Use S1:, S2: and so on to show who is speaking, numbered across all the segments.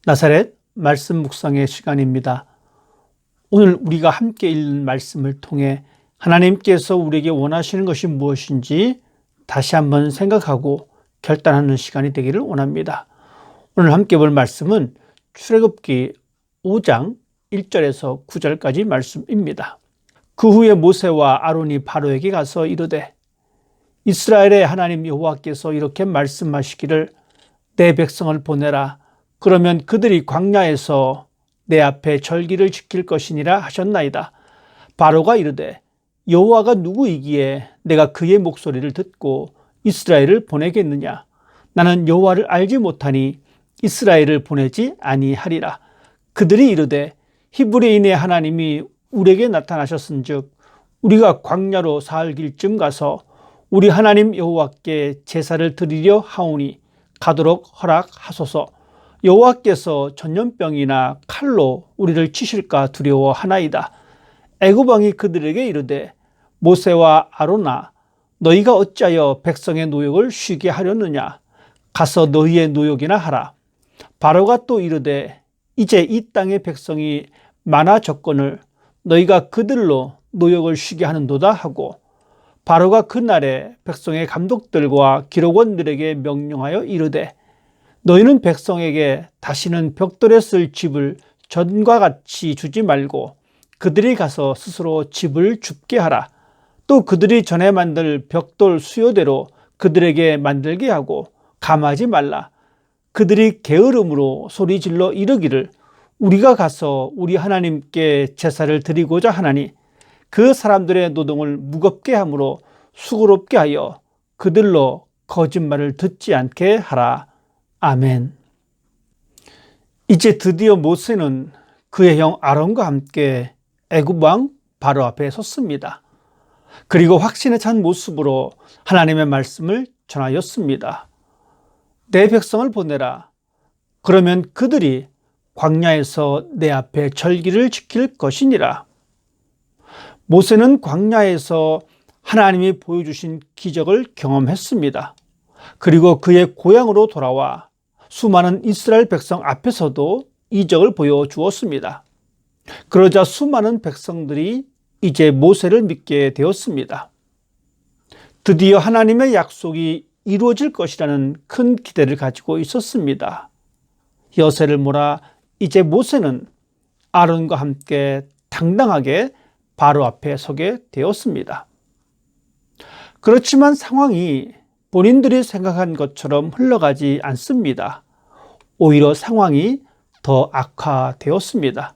S1: 나사렛 말씀 묵상의 시간입니다. 오늘 우리가 함께 읽는 말씀을 통해 하나님께서 우리에게 원하시는 것이 무엇인지 다시 한번 생각하고 결단하는 시간이 되기를 원합니다. 오늘 함께 볼 말씀은 출애굽기 5장 1절에서 9절까지 말씀입니다. 그 후에 모세와 아론이 바로에게 가서 이르되 이스라엘의 하나님 여호와께서 이렇게 말씀하시기를 내 백성을 보내라. 그러면 그들이 광야에서 내 앞에 절기를 지킬 것이니라 하셨나이다. 바로가 이르되 여호와가 누구이기에 내가 그의 목소리를 듣고 이스라엘을 보내겠느냐. 나는 여호와를 알지 못하니 이스라엘을 보내지 아니하리라. 그들이 이르되 히브리인의 하나님이 우리에게 나타나셨은즉 우리가 광야로 사흘 길쯤 가서 우리 하나님 여호와께 제사를 드리려 하오니 가도록 허락하소서. 여호와께서 전염병이나 칼로 우리를 치실까 두려워하나이다. 애굽 왕이 그들에게 이르되 모세와 아론아 너희가 어찌하여 백성의 노역을 쉬게 하려느냐. 가서 너희의 노역이나 하라. 바로가 또 이르되 이제 이 땅의 백성이 많아졌거늘 너희가 그들로 노역을 쉬게 하는도다 하고 바로가 그날에 백성의 감독들과 기록원들에게 명령하여 이르되 너희는 백성에게 다시는 벽돌에 쓸 집을 전과 같이 주지 말고 그들이 가서 스스로 집을 줍게 하라. 또 그들이 전에 만들 벽돌 수요대로 그들에게 만들게 하고 감하지 말라. 그들이 게으름으로 소리질러 이르기를 우리가 가서 우리 하나님께 제사를 드리고자 하나니 그 사람들의 노동을 무겁게 함으로 수고롭게 하여 그들로 거짓말을 듣지 않게 하라. 아멘. 이제 드디어 모세는 그의 형 아론과 함께 애굽 왕 바로 앞에 섰습니다. 그리고 확신에 찬 모습으로 하나님의 말씀을 전하였습니다. 내 백성을 보내라. 그러면 그들이 광야에서 내 앞에 절기를 지킬 것이니라. 모세는 광야에서 하나님이 보여주신 기적을 경험했습니다. 그리고 그의 고향으로 돌아와 수많은 이스라엘 백성 앞에서도 이적을 보여주었습니다. 그러자 수많은 백성들이 이제 모세를 믿게 되었습니다. 드디어 하나님의 약속이 이루어질 것이라는 큰 기대를 가지고 있었습니다. 여세를 몰아 이제 모세는 아론과 함께 당당하게 바로 앞에 서게 되었습니다. 그렇지만 상황이 본인들이 생각한 것처럼 흘러가지 않습니다. 오히려 상황이 더 악화되었습니다.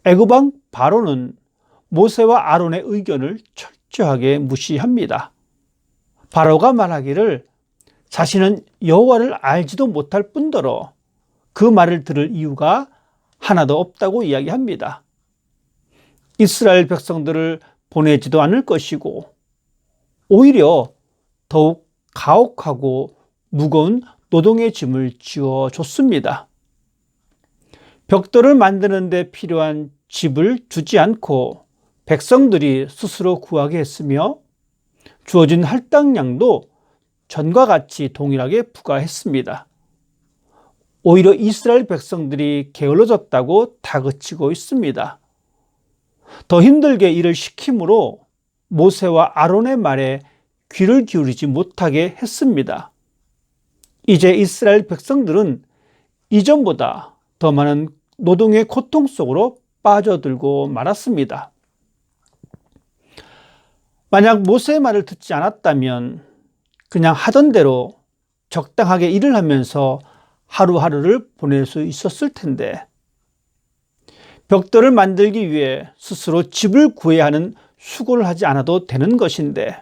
S1: 애굽 왕 바로는 모세와 아론의 의견을 철저하게 무시합니다. 바로가 말하기를 자신은 여호와를 알지도 못할 뿐더러 그 말을 들을 이유가 하나도 없다고 이야기합니다. 이스라엘 백성들을 보내지도 않을 것이고 오히려 더욱 가혹하고 무거운 노동의 짐을 지어줬습니다. 벽돌을 만드는 데 필요한 집을 주지 않고 백성들이 스스로 구하게 했으며 주어진 할당량도 전과 같이 동일하게 부과했습니다. 오히려 이스라엘 백성들이 게을러졌다고 다그치고 있습니다. 더 힘들게 일을 시킴으로 모세와 아론의 말에 귀를 기울이지 못하게 했습니다. 이제 이스라엘 백성들은 이전보다 더 많은 노동의 고통 속으로 빠져들고 말았습니다. 만약 모세의 말을 듣지 않았다면 그냥 하던 대로 적당하게 일을 하면서 하루하루를 보낼 수 있었을 텐데 벽돌을 만들기 위해 스스로 집을 구해야 하는 수고를 하지 않아도 되는 것인데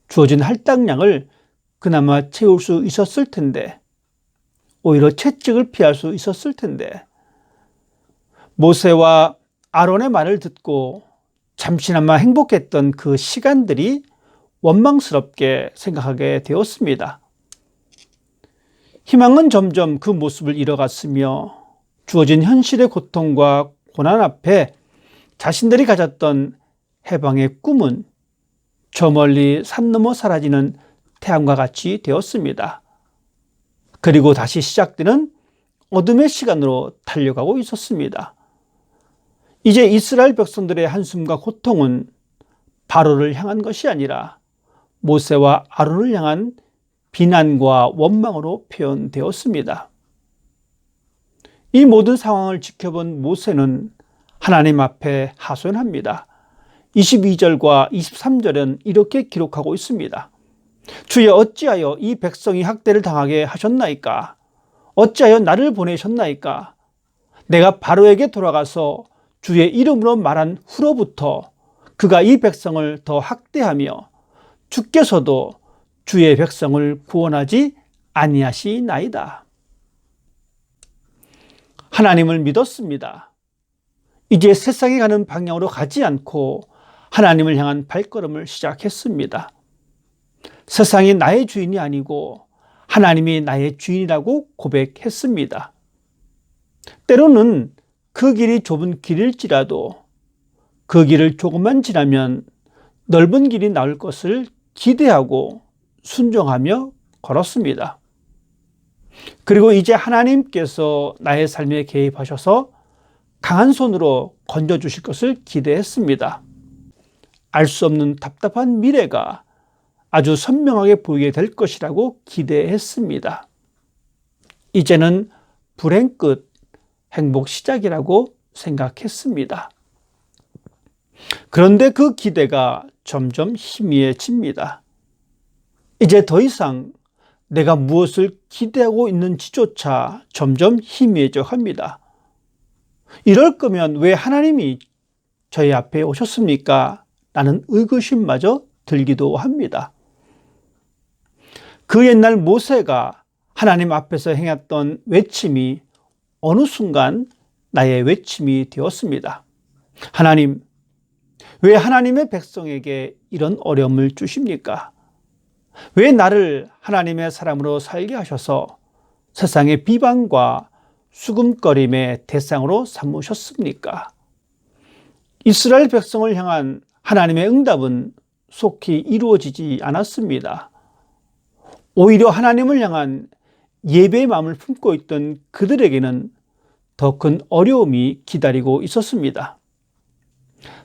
S1: 주어진 할당량을 그나마 채울 수 있었을 텐데 오히려 채찍을 피할 수 있었을 텐데 모세와 아론의 말을 듣고 잠시나마 행복했던 그 시간들이 원망스럽게 생각하게 되었습니다. 희망은 점점 그 모습을 잃어갔으며 주어진 현실의 고통과 고난 앞에 자신들이 가졌던 해방의 꿈은 저 멀리 산 넘어 사라지는 태양과 같이 되었습니다. 그리고 다시 시작되는 어둠의 시간으로 달려가고 있었습니다. 이제 이스라엘 백성들의 한숨과 고통은 바로를 향한 것이 아니라 모세와 아론을 향한 비난과 원망으로 표현되었습니다. 이 모든 상황을 지켜본 모세는 하나님 앞에 하소연합니다. 22절과 23절은 이렇게 기록하고 있습니다. 주여, 어찌하여 이 백성이 학대를 당하게 하셨나이까? 어찌하여 나를 보내셨나이까? 내가 바로에게 돌아가서 주의 이름으로 말한 후로부터 그가 이 백성을 더 학대하며 주께서도 주의 백성을 구원하지 아니하시나이다. 하나님을 믿었습니다. 이제 세상에 가는 방향으로 가지 않고 하나님을 향한 발걸음을 시작했습니다. 세상이 나의 주인이 아니고 하나님이 나의 주인이라고 고백했습니다. 때로는 그 길이 좁은 길일지라도 그 길을 조금만 지나면 넓은 길이 나올 것을 기대하고 순종하며 걸었습니다. 그리고 이제 하나님께서 나의 삶에 개입하셔서 강한 손으로 건져주실 것을 기대했습니다. 알 수 없는 답답한 미래가 아주 선명하게 보이게 될 것이라고 기대했습니다. 이제는 불행 끝, 행복 시작이라고 생각했습니다. 그런데 그 기대가 점점 희미해집니다. 이제 더 이상 내가 무엇을 기대하고 있는지조차 점점 희미해져 갑니다. 이럴 거면 왜 하나님이 저희 앞에 오셨습니까? 라는 의구심마저 들기도 합니다. 그 옛날 모세가 하나님 앞에서 행했던 외침이 어느 순간 나의 외침이 되었습니다. 하나님, 왜 하나님의 백성에게 이런 어려움을 주십니까? 왜 나를 하나님의 사람으로 살게 하셔서 세상의 비방과 수금거림의 대상으로 삼으셨습니까? 이스라엘 백성을 향한 하나님의 응답은 속히 이루어지지 않았습니다. 오히려 하나님을 향한 예배의 마음을 품고 있던 그들에게는 더 큰 어려움이 기다리고 있었습니다.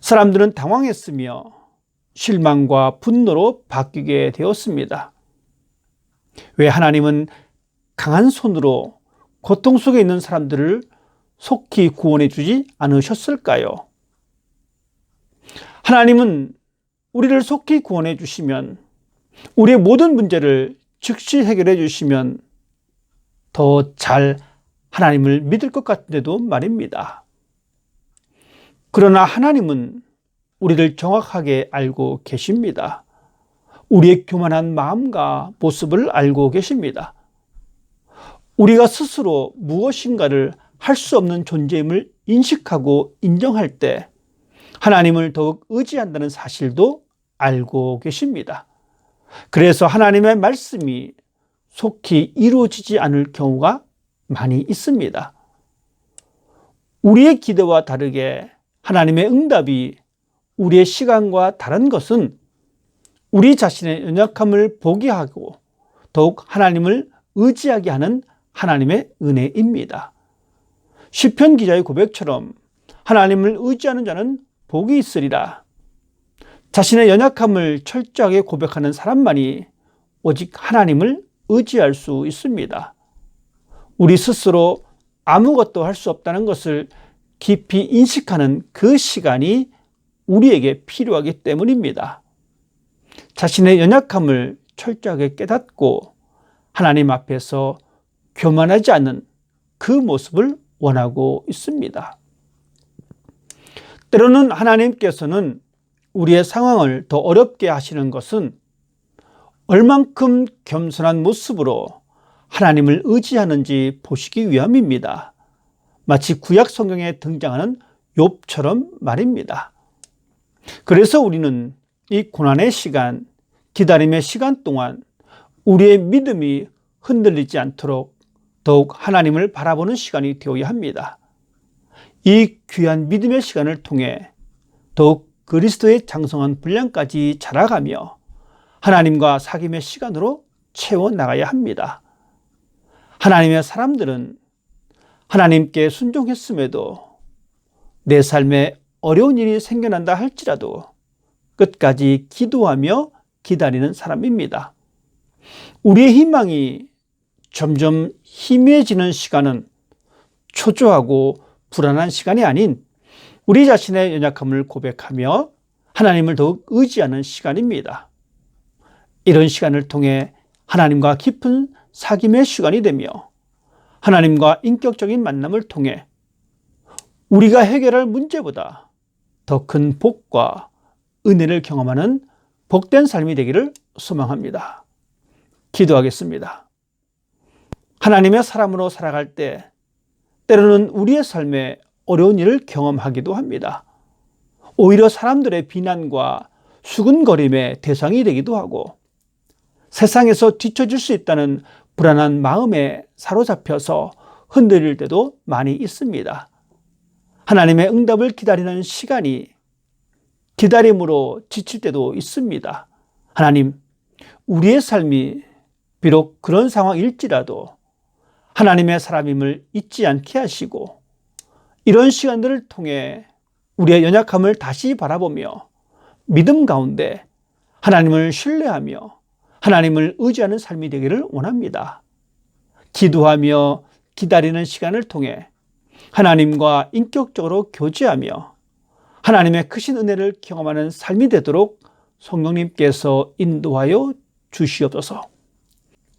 S1: 사람들은 당황했으며 실망과 분노로 바뀌게 되었습니다. 왜 하나님은 강한 손으로 고통 속에 있는 사람들을 속히 구원해 주지 않으셨을까요? 하나님은 우리를 속히 구원해 주시면, 우리의 모든 문제를 즉시 해결해 주시면 더 잘 하나님을 믿을 것 같은데도 말입니다. 그러나 하나님은 우리를 정확하게 알고 계십니다. 우리의 교만한 마음과 모습을 알고 계십니다. 우리가 스스로 무엇인가를 할 수 없는 존재임을 인식하고 인정할 때 하나님을 더욱 의지한다는 사실도 알고 계십니다. 그래서 하나님의 말씀이 속히 이루어지지 않을 경우가 많이 있습니다. 우리의 기대와 다르게 하나님의 응답이 우리의 시간과 다른 것은 우리 자신의 연약함을 보게 하고 더욱 하나님을 의지하게 하는 하나님의 은혜입니다. 시편 기자의 고백처럼 하나님을 의지하는 자는 복이 있으리라. 자신의 연약함을 철저하게 고백하는 사람만이 오직 하나님을 의지할 수 있습니다. 우리 스스로 아무것도 할 수 없다는 것을 깊이 인식하는 그 시간이 우리에게 필요하기 때문입니다. 자신의 연약함을 철저하게 깨닫고 하나님 앞에서 교만하지 않는 그 모습을 원하고 있습니다. 때로는 하나님께서는 우리의 상황을 더 어렵게 하시는 것은 얼만큼 겸손한 모습으로 하나님을 의지하는지 보시기 위함입니다. 마치 구약 성경에 등장하는 욥처럼 말입니다. 그래서 우리는 이 고난의 시간, 기다림의 시간 동안 우리의 믿음이 흔들리지 않도록 더욱 하나님을 바라보는 시간이 되어야 합니다. 이 귀한 믿음의 시간을 통해 더욱 그리스도의 장성한 분량까지 자라가며 하나님과 사귐의 시간으로 채워나가야 합니다. 하나님의 사람들은 하나님께 순종했음에도 내 삶에 어려운 일이 생겨난다 할지라도 끝까지 기도하며 기다리는 사람입니다. 우리의 희망이 점점 희미해지는 시간은 초조하고 불안한 시간이 아닌 우리 자신의 연약함을 고백하며 하나님을 더욱 의지하는 시간입니다. 이런 시간을 통해 하나님과 깊은 사귐의 시간이 되며 하나님과 인격적인 만남을 통해 우리가 해결할 문제보다 더 큰 복과 은혜를 경험하는 복된 삶이 되기를 소망합니다. 기도하겠습니다. 하나님의 사람으로 살아갈 때 때로는 우리의 삶에 어려운 일을 경험하기도 합니다. 오히려 사람들의 비난과 수군거림의 대상이 되기도 하고 세상에서 뒤처질 수 있다는 불안한 마음에 사로잡혀서 흔들릴 때도 많이 있습니다. 하나님의 응답을 기다리는 시간이 기다림으로 지칠 때도 있습니다. 하나님, 우리의 삶이 비록 그런 상황일지라도 하나님의 사람임을 잊지 않게 하시고 이런 시간들을 통해 우리의 연약함을 다시 바라보며 믿음 가운데 하나님을 신뢰하며 하나님을 의지하는 삶이 되기를 원합니다. 기도하며 기다리는 시간을 통해 하나님과 인격적으로 교제하며 하나님의 크신 은혜를 경험하는 삶이 되도록 성령님께서 인도하여 주시옵소서.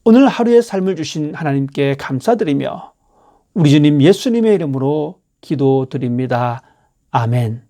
S1: 오늘 하루의 삶을 주신 하나님께 감사드리며 우리 주님 예수님의 이름으로 기도드립니다. 아멘.